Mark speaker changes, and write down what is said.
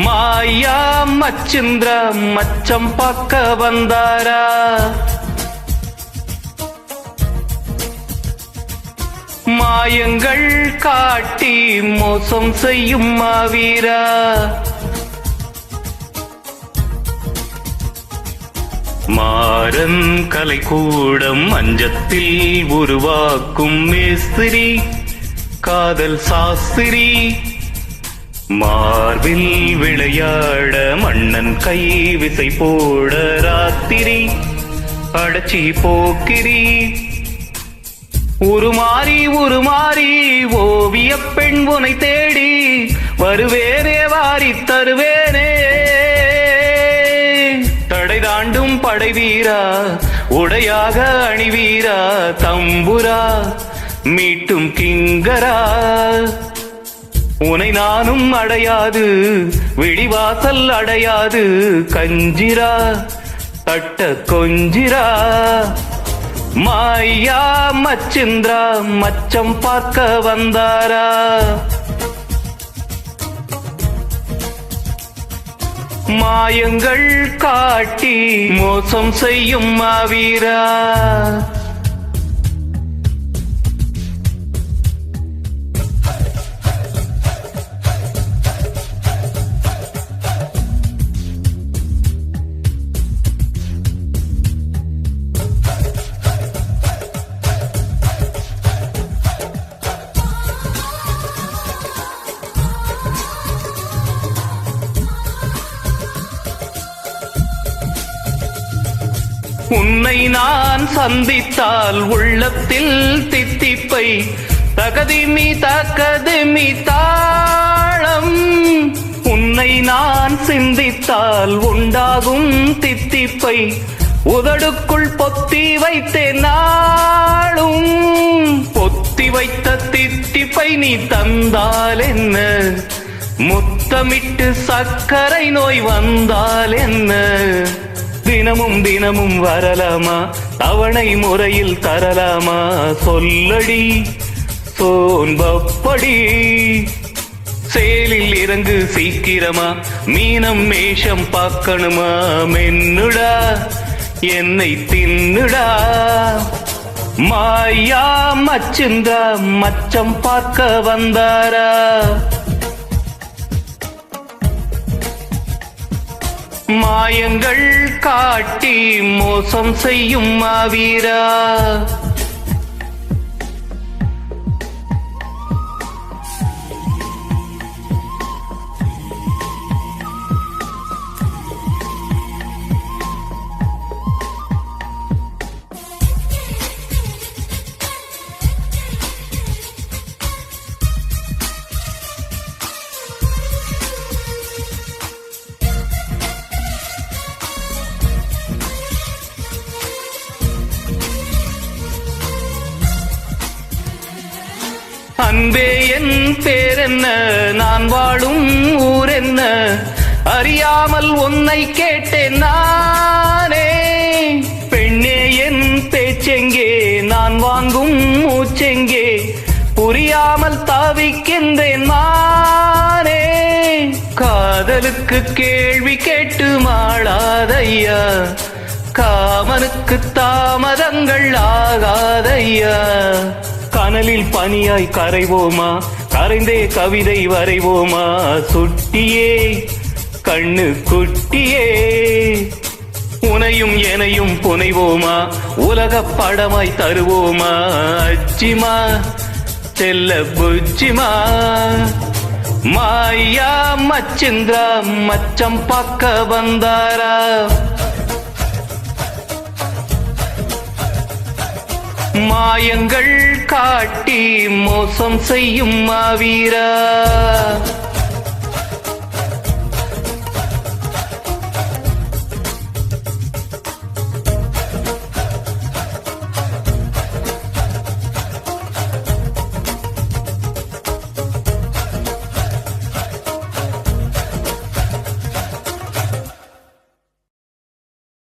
Speaker 1: மாயா மச்சிந்திர மச்சம் பார்க்க வந்தாரா? மாயங்கள் காட்டி மோசம் செய்யும் மாவீரா. மாறன் கலை கூடம் மஞ்சத்தில் உருவாக்கும் மேஸ்திரி காதல் சாஸ்திரி. மார்பில் விளையாட மன்னன் கை விசை போட ராத்திரி அடச்சி போக்கிரி. உருமாறி உருமாறி ஓவிய பெண் உனை தேடி வருவேனே வாரி தருவேனே. தடை தாண்டும் படை வீரா உடையாக அணிவீரா தம்புரா மீட்டும் கிங்கரா. உனை நானும் அடையாது விழிவாசல் அடையாது கஞ்சிரா தட்ட கொஞ்சிரா. மாயா மச்சிந்திரா மச்சம் பார்க்க வந்தாரா? மாயங்கள் காட்டி மோசம் செய்யும் மாவீரா. உன்னை நான் சந்தித்தால் உள்ளத்தில் தித்திப்பை தகதிமி தகதிமி தாளம். உன்னை நான் சிந்தித்தால் உண்டாகும் தித்திப்பை உதடுக்குள் பொத்தி வைத்தேன் நாளும். பொத்தி வைத்த தித்திப்பை நீ தந்தால் என்ன, முத்தமிட்டு சர்க்கரை நோய் வந்தால் என்ன. தினமும் தினமும் வரலாமா தவணை முறையில் தரலாமா சொல்லடி சோன்பப்படி. சேலில் இறங்கு சீக்கிரமா மீனம் மேஷம் பார்க்கணுமா மென்னுடா என்னை தின்னுடா. மாயா மச்சிந்திரா மச்சம் பார்க்க வந்தாரா? மாயங்கள் காட்டி மோசம் செய்யும் மாவீரா. அன்பே என் பேரென்ன நான் வாழும் ஊர் என்ன அறியாமல் உன்னை கேட்டேன் நானே. பெண்ணே என் பேச்செங்கே நான் வாங்கும் மூச்செங்கே புரியாமல் தாவிக்கின்றேன் நானே. காதலுக்கு கேள்வி கேட்டு மாளாதையா காமனுக்கு தாமதங்கள் ஆகாதையா. கனலில் பனியாய் கரைவோமா கரைந்தே கவிதை வரைவோமா சுட்டியே கண்ணு குட்டியே. உனையும் எனையும் புனைவோமா உலக படமாய் தருவோமா அச்சிமா செல்ல புச்சிமா. மாயா மச்சிந்திரா மச்சம் பார்க்க வந்தாரா? மாயங்கள் காட்டி மோசம் செய்யும் மாவீரா.